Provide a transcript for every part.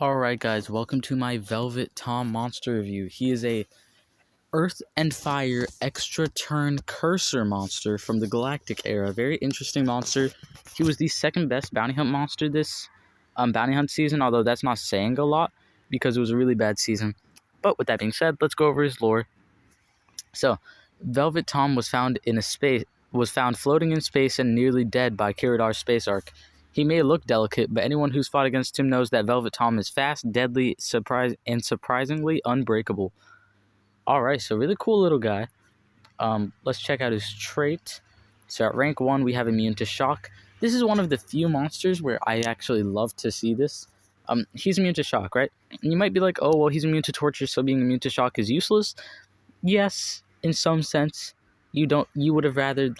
Alright guys, welcome to my Velvet Tom monster review. He is a Earth and Fire extra turn cursor monster from the Galactic era. Very interesting monster. He was the second best bounty hunt monster this bounty hunt season, although that's not saying a lot because it was a really bad season. But with that being said, let's go over his lore. So, Velvet Tom was found floating in space and nearly dead by Kiridar's space arc. He may look delicate, but anyone who's fought against him knows that Velvet Tom is fast, deadly, surprisingly unbreakable. Alright, so really cool little guy. Let's check out his trait. So at rank 1, we have immune to shock. This is one of the few monsters where I actually love to see this. He's immune to shock, right? And you might be like, oh, well, he's immune to torture, so being immune to shock is useless. Yes, in some sense. You would have rather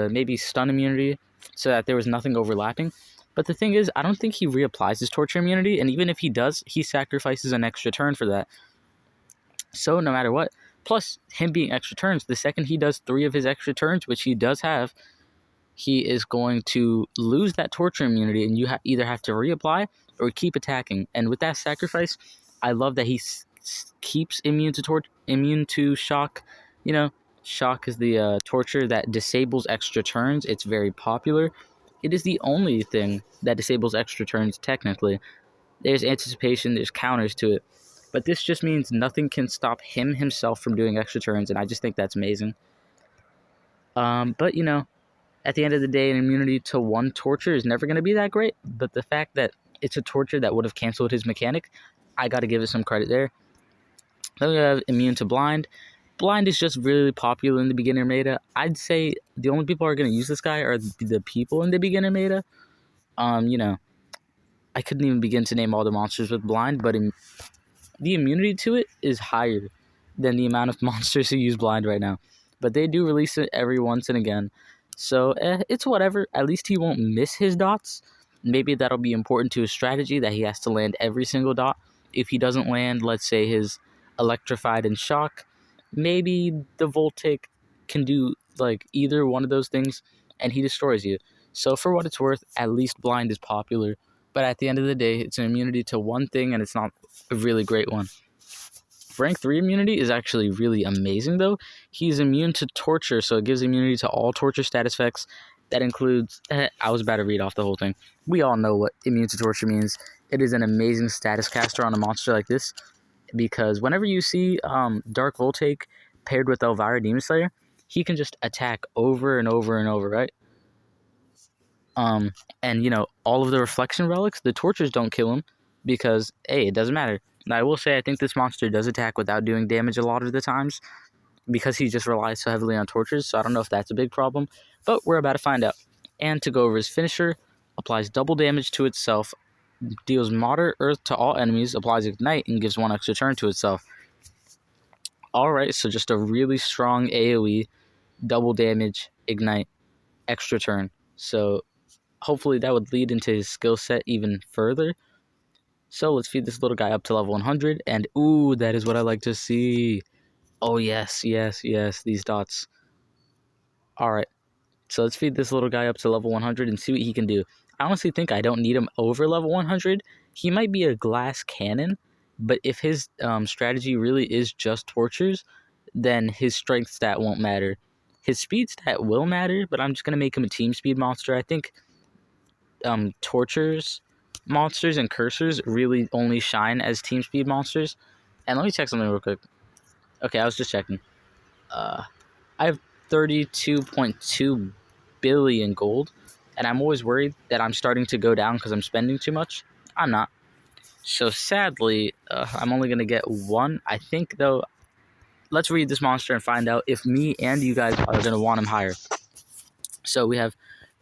maybe stun immunity so that there was nothing overlapping. But the thing is, I don't think he reapplies his torture immunity, and even if he does, he sacrifices an extra turn for that. So no matter what, plus him being extra turns, the second he does 3 of his extra turns, which he does have, he is going to lose that torture immunity, and you either have to reapply or keep attacking. And with that sacrifice, I love that he keeps immune to shock. You know, shock is the torture that disables extra turns. It's very popular. It is the only thing that disables extra turns, technically. There's anticipation, there's counters to it. But this just means nothing can stop himself from doing extra turns, and I just think that's amazing. But, you know, at the end of the day, an immunity to 1 torture is never going to be that great. But the fact that it's a torture that would have canceled his mechanic, I got to give it some credit there. Then we have immune to blind. Blind is just really popular in the beginner meta. I'd say the only people who are going to use this guy are the people in the beginner meta. You know, I couldn't even begin to name all the monsters with blind, but the immunity to it is higher than the amount of monsters who use blind right now. But they do release it every once and again. So, it's whatever. At least he won't miss his dots. Maybe that'll be important to his strategy, that he has to land every single dot. If he doesn't land, let's say, his electrified and shock, maybe the Voltaic can do either one of those things and he destroys you. So for what it's worth, at least blind is popular. But at the end of the day, it's an immunity to 1 thing and it's not a really great one. Rank 3 immunity is actually really amazing though. He's immune to torture, so it gives immunity to all torture status effects. That includes, I was about to read off the whole thing. We all know what immune to torture means. It is an amazing status caster on a monster like this, because whenever you see Dark Voltaic paired with Elvira Demon Slayer, he can just attack over and over and over, right? And you know, all of the reflection relics, the tortures don't kill him because, hey, it doesn't matter. Now, I will say I think this monster does attack without doing damage a lot of the times because he just relies so heavily on tortures, so I don't know if that's a big problem, but we're about to find out. And to go over his finisher, applies double damage to itself, deals moderate earth to all enemies, applies ignite, and gives 1 extra turn to itself. Alright, so just a really strong AoE, double damage, ignite, extra turn. So hopefully that would lead into his skill set even further. So let's feed this little guy up to level 100, and ooh, that is what I like to see. Oh yes, these dots. Alright, so let's feed this little guy up to level 100 and see what he can do. I honestly think I don't need him over level 100. He might be a glass cannon, but if his strategy really is just tortures, then his strength stat won't matter. His speed stat will matter, but I'm just going to make him a team speed monster. I think tortures monsters and cursors really only shine as team speed monsters. And let me check something real quick. Okay, I was just checking. I have 32.2 billion gold, and I'm always worried that I'm starting to go down because I'm spending too much. I'm not. So sadly, I'm only going to get 1. I think, though, let's read this monster and find out if me and you guys are going to want him higher. So we have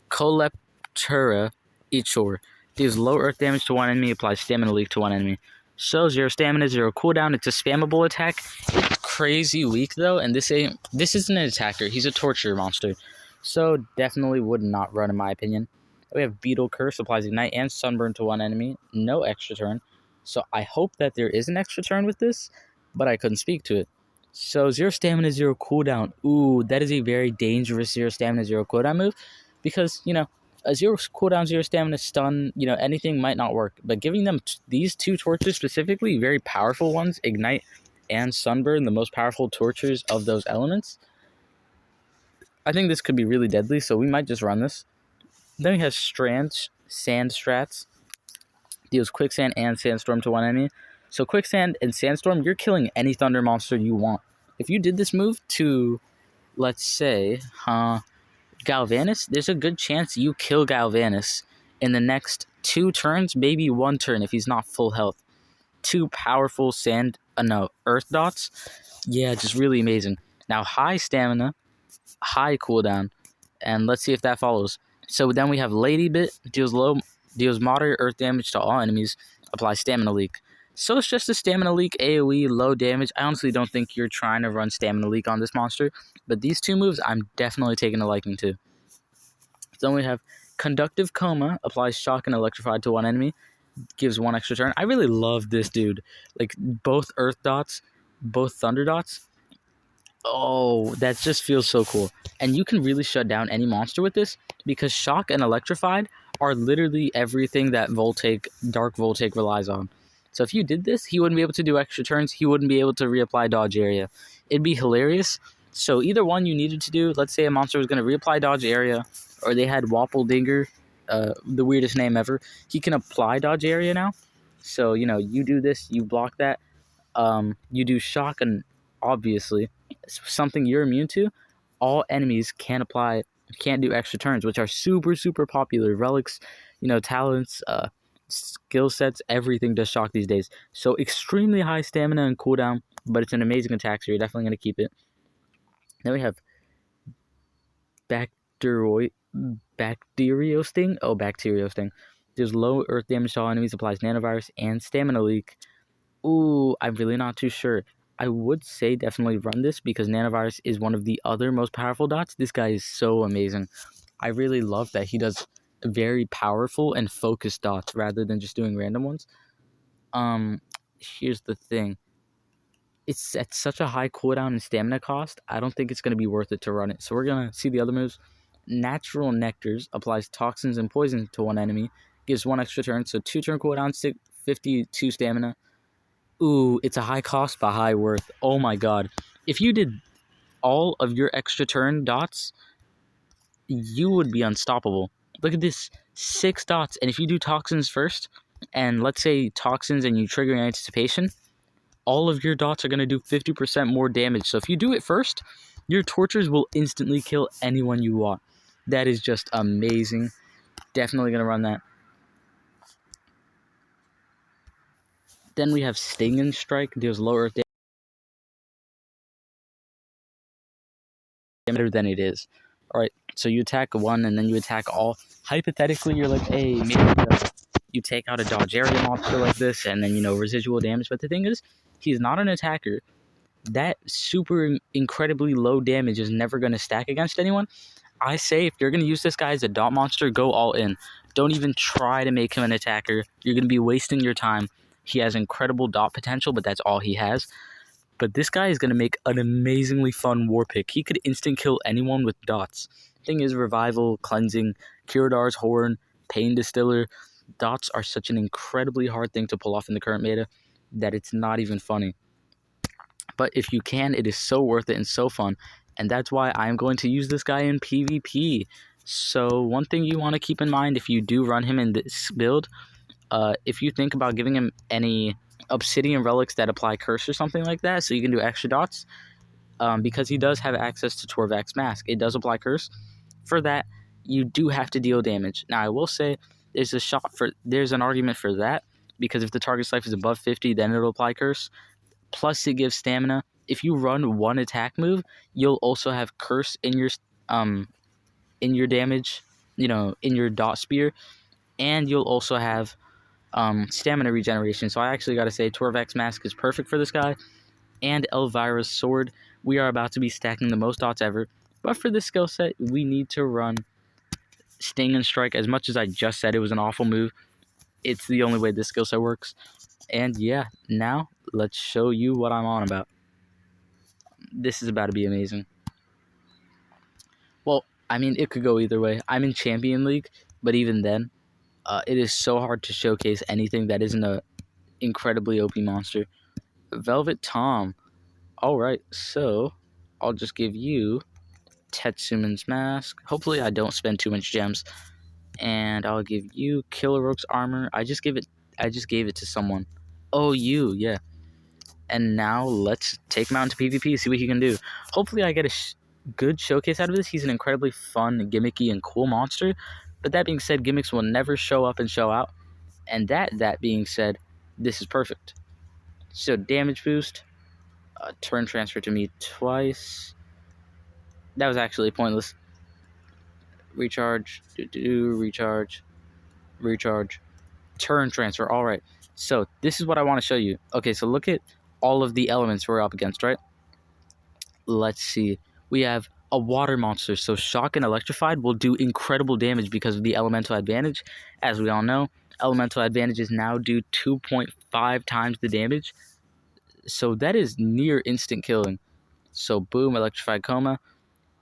Coleptura Ichor. Deals low earth damage to 1 enemy, applies stamina leak to 1 enemy. So 0 stamina, 0 cooldown. It's a spammable attack. It's crazy weak though, and this isn't an attacker. He's a torture monster. So definitely would not run in my opinion. We have Beetle Curse, applies ignite and sunburn to 1 enemy. No extra turn. So I hope that there is an extra turn with this, but I couldn't speak to it. So 0 stamina, 0 cooldown. Ooh, that is a very dangerous 0 stamina, 0 cooldown move. Because, you know, A 0 cooldown, 0 stamina, stun, anything might not work. But giving them these two torches specifically, very powerful ones, Ignite and Sunburn, the most powerful tortures of those elements, I think this could be really deadly, so we might just run this. Then we have Sand Strats. Deals Quicksand and Sandstorm to one enemy. So Quicksand and Sandstorm, you're killing any Thunder monster you want. If you did this move to, let's say, Galvanus, there's a good chance you kill Galvanus in the next 2 turns, maybe 1 turn if he's not full health. 2 powerful Earth dots. Yeah, just really amazing. Now, high stamina, high cooldown, and let's see if that follows. So then we have Lady Bit, deals moderate earth damage to all enemies, applies stamina leak. So it's just a stamina leak, AoE, low damage. I honestly don't think you're trying to run stamina leak on this monster, but these 2 moves I'm definitely taking a liking to. Then we have Conductive Coma, applies shock and electrified to one enemy, gives 1 extra turn. I really love this dude. Like, both earth dots, both thunder dots. Oh, that just feels so cool. And you can really shut down any monster with this, because shock and electrified are literally everything that Dark Voltaic relies on. So if you did this, he wouldn't be able to do extra turns. He wouldn't be able to reapply dodge area. It'd be hilarious. So either one you needed to do, let's say a monster was going to reapply dodge area, or they had Wapple Dinger, the weirdest name ever. He can apply dodge area now. So, you do this, you block that. You do shock, and obviously, something you're immune to, all enemies can't do extra turns, which are super, super popular. Relics, talents, skill sets, everything does shock these days. So extremely high stamina and cooldown, but it's an amazing attack, so you're definitely going to keep it. Then we have Bacterio Sting. Oh, Bacterio Sting. There's low earth damage to all enemies, applies nanovirus and stamina leak. Ooh, I'm really not too sure. I would say definitely run this, because nanovirus is one of the other most powerful dots. This guy is so amazing. I really love that he does very powerful and focused dots rather than just doing random ones. Here's the thing. It's at such a high cooldown and stamina cost, I don't think it's going to be worth it to run it. So we're going to see the other moves. Natural Nectars applies toxins and poison to one enemy, gives 1 extra turn, so 2 turn cooldown, 52 stamina. Ooh, it's a high cost but high worth. Oh my god. If you did all of your extra turn dots, you would be unstoppable. Look at this, 6 dots, and if you do toxins first, and let's say toxins and you trigger anticipation, all of your dots are going to do 50% more damage. So if you do it first, your tortures will instantly kill anyone you want. That is just amazing. Definitely going to run that. Then we have Sting and Strike, deals low earth damage better than it is. Alright, so you attack 1 and then you attack all. Hypothetically, you're like, hey, maybe you take out a dodge area monster like this, and then, residual damage. But the thing is, he's not an attacker. That super incredibly low damage is never going to stack against anyone. I say if you're going to use this guy as a dot monster, go all in. Don't even try to make him an attacker. You're going to be wasting your time. He has incredible dot potential, but that's all he has. But this guy is going to make an amazingly fun war pick. He could instant kill anyone with dots. Thing is, Revival, Cleansing, Kiradar's Horn, Pain Distiller. Dots are such an incredibly hard thing to pull off in the current meta that it's not even funny. But if you can, it is so worth it and so fun. And that's why I'm going to use this guy in PvP. So one thing you want to keep in mind if you do run him in this build, if you think about giving him any Obsidian relics that apply curse or something like that, so you can do extra dots, because he does have access to Torvak's Mask. It does apply curse. For that, you do have to deal damage. Now, I will say there's an argument for that, because if the target's life is above 50, then it'll apply curse. Plus, it gives stamina. If you run 1 attack move, you'll also have curse in your damage, in your dot spear, and you'll also have stamina regeneration. So I actually got to say Torvak's Mask is perfect for this guy. And Elvira's Sword. We are about to be stacking the most dots ever. But for this skill set, we need to run Sting and Strike. As much as I just said it was an awful move, it's the only way this skill set works. And yeah, now let's show you what I'm on about. This is about to be amazing. Well, I mean, it could go either way. I'm in Champion League, but even then, it is so hard to showcase anything that isn't a incredibly OP monster. Velvet Tom. Alright, so I'll just give you Tetsuman's Mask. Hopefully I don't spend too much gems. And I'll give you Killer Rogue's Armor. I just gave it to someone. Oh, you, yeah. And now let's take him out into PvP, see what he can do. Hopefully I get a good showcase out of this. He's an incredibly fun, gimmicky, and cool monster. But that being said, gimmicks will never show up and show out. And that being said, this is perfect. So damage boost, turn transfer to me twice. That was actually pointless. Recharge, recharge, recharge, turn transfer. All right. So this is what I want to show you. Okay, so look at all of the elements we're up against, right? Let's see. We have a water monster, so shock and electrified will do incredible damage because of the elemental advantage. As we all know, elemental advantages now do 2.5 times the damage. So that is near instant killing. So boom, electrified coma.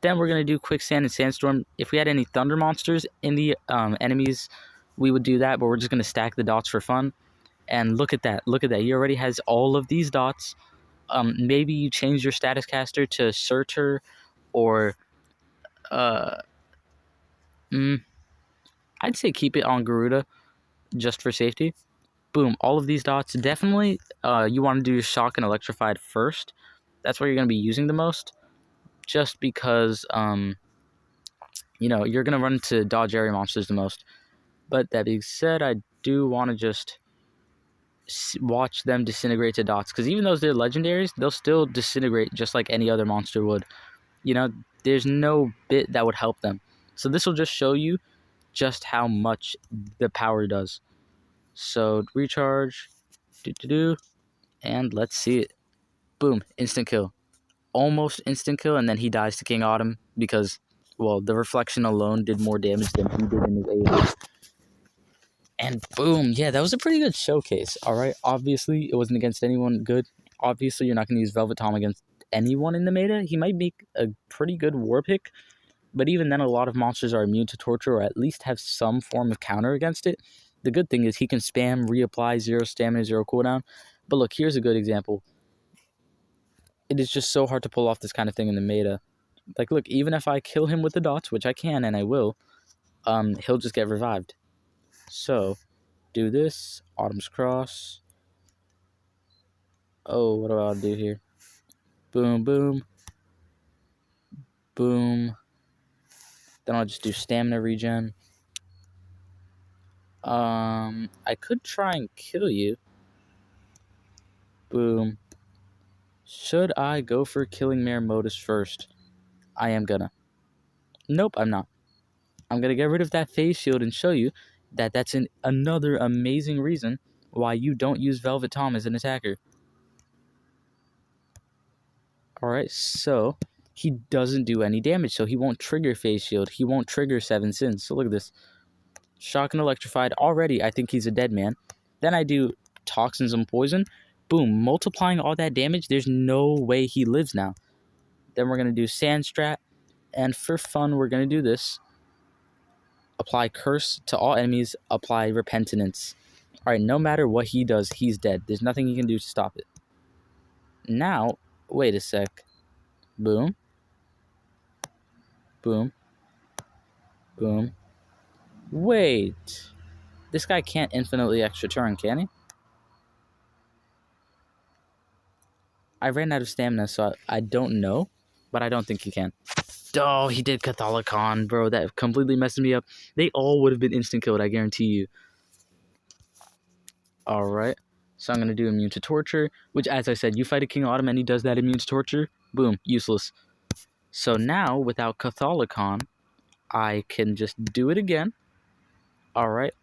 Then we're going to do quicksand and sandstorm. If we had any thunder monsters in the enemies, we would do that, but we're just going to stack the dots for fun. And look at that. Look at that. He already has all of these dots. Maybe you change your status caster to Surtur or I'd say keep it on Garuda just for safety. Boom, all of these dots. Definitely you want to do your shock and electrified first. That's where you're going to be using the most. Just because, you know, you're going to run into dodge area monsters the most. But that being said, I do want to just watch them disintegrate to dots. Because even though they're legendaries, they'll still disintegrate just like any other monster would. You know, there's no bit that would help them. So this will just show you just how much the power does. So recharge, and let's see it. Boom, instant kill. Almost instant kill, and then he dies to King Autumn because, well, the reflection alone did more damage than he did in his AoE. And boom, yeah, that was a pretty good showcase, alright? Obviously, it wasn't against anyone good. Obviously, you're not going to use Velvet Tom against anyone in the meta. He might make a pretty good war pick, but even then, a lot of monsters are immune to torture or at least have some form of counter against it. The good thing is he can spam, reapply, 0 stamina, 0 cooldown. But look, here's a good example. It is just so hard to pull off this kind of thing in the meta. Like, look, even if I kill him with the dots, which I can and I will, he'll just get revived. So, do this. Autumn's Cross. Oh, what do I do here? Boom, boom. Boom. Then I'll just do stamina regen. I could try and kill you. Boom. Should I go for killing Mare Modus first? I am gonna. Nope, I'm not. I'm gonna get rid of that phase shield and show you that that's another amazing reason why you don't use Velvet Tom as an attacker. Alright, so he doesn't do any damage, so he won't trigger phase shield. He won't trigger 7 sins. So look at this. Shock and electrified. Already, I think he's a dead man. Then I do toxins and poison. Boom, multiplying all that damage. There's no way he lives now. Then we're going to do sand strat. And for fun, we're going to do this. Apply curse to all enemies. Apply repentance. Alright, no matter what he does, he's dead. There's nothing he can do to stop it. Now, wait a sec. Boom. Boom. Boom. Wait. This guy can't infinitely extra turn, can he? I ran out of stamina, so I don't know, but I don't think he can. Oh, he did Catholicon, bro. That completely messed me up. They all would have been instant killed, I guarantee you. Alright. So I'm going to do immune to torture, which, as I said, you fight a King Autumn and he does that immune to torture. Boom, useless. So now, without Catholicon, I can just do it again. Alright.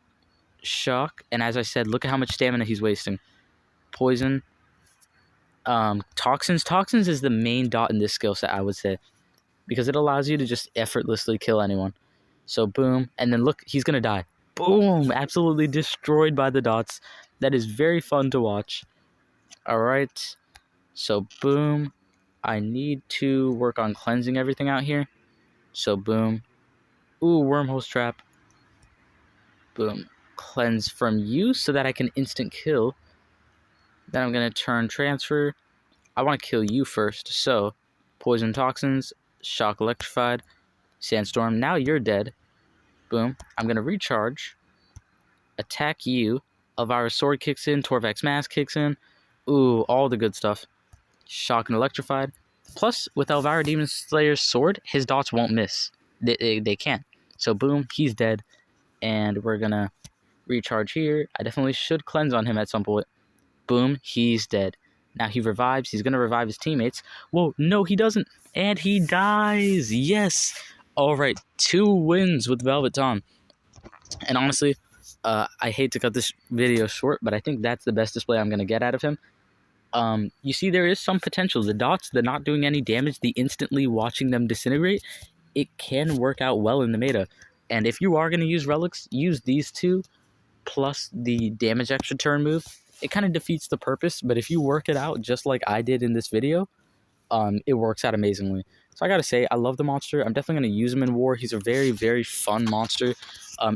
Shock. And as I said, look at how much stamina he's wasting. Poison. Toxins. Toxins is the main dot in this skill set, I would say, because it allows you to just effortlessly kill anyone. So boom, and then look, he's gonna die. Boom, absolutely destroyed by the dots. That is very fun to watch. All right, so boom, I need to work on cleansing everything out here. So boom, ooh, wormhole trap. Boom. Cleanse from you so that I can instant kill. Then I'm going to turn transfer. I want to kill you first. So, poison toxins, shock electrified, sandstorm. Now you're dead. Boom. I'm going to recharge. Attack you. Elvira's sword kicks in. Torvak's mask kicks in. Ooh, all the good stuff. Shock and electrified. Plus, with Elvira Demon Slayer's sword, his dots won't miss. They can't. So, boom, he's dead. And we're going to recharge here. I definitely should cleanse on him at some point. Boom, he's dead. Now he revives. He's going to revive his teammates. Whoa, no, he doesn't. And he dies. Yes. All right, 2 wins with Velvet Tom. And honestly, I hate to cut this video short, but I think that's the best display I'm going to get out of him. You see, there is some potential. The dots, they're not doing any damage. The instantly watching them disintegrate, it can work out well in the meta. And if you are going to use relics, use these 2 plus the damage extra turn move. It kind of defeats the purpose, but if you work it out just like I did in this video, it works out amazingly. So I gotta say, I love the monster. I'm definitely gonna use him in war. He's a very, very fun monster.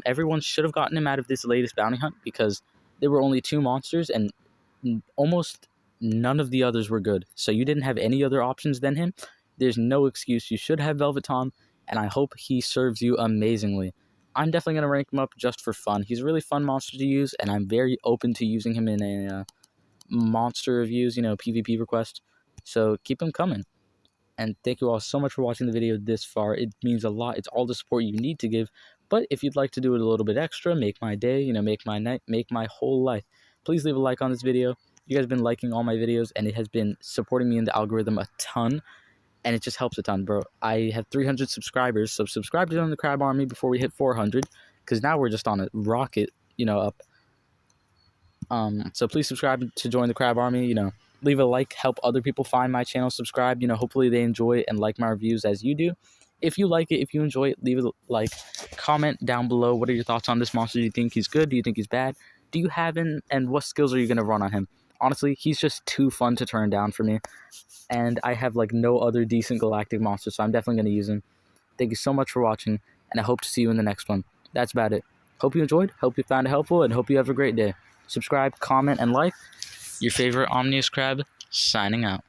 Everyone should have gotten him out of this latest bounty hunt because there were only 2 monsters and almost none of the others were good. So you didn't have any other options than him. There's no excuse. You should have Velvet Tom, and I hope he serves you amazingly. I'm definitely going to rank him up just for fun. He's a really fun monster to use, and I'm very open to using him in a monster reviews, PvP request. So keep him coming. And thank you all so much for watching the video this far. It means a lot. It's all the support you need to give. But if you'd like to do it a little bit extra, make my day, make my night, make my whole life, please leave a like on this video. You guys have been liking all my videos, and it has been supporting me in the algorithm a ton. And it just helps a ton, bro. I have 300 subscribers, so subscribe to join the Crab Army before we hit 400, because now we're just on a rocket, up. So please subscribe to join the Crab Army, leave a like, help other people find my channel, subscribe, hopefully they enjoy and like my reviews as you do. If you like it, if you enjoy it, leave a like, comment down below. What are your thoughts on this monster? Do you think he's good? Do you think he's bad? Do you have him, and what skills are you going to run on him? Honestly, he's just too fun to turn down for me. And I have no other decent galactic monster, so I'm definitely going to use him. Thank you so much for watching, and I hope to see you in the next one. That's about it. Hope you enjoyed, hope you found it helpful, and hope you have a great day. Subscribe, comment, and like. Your favorite Omni-Crab, signing out.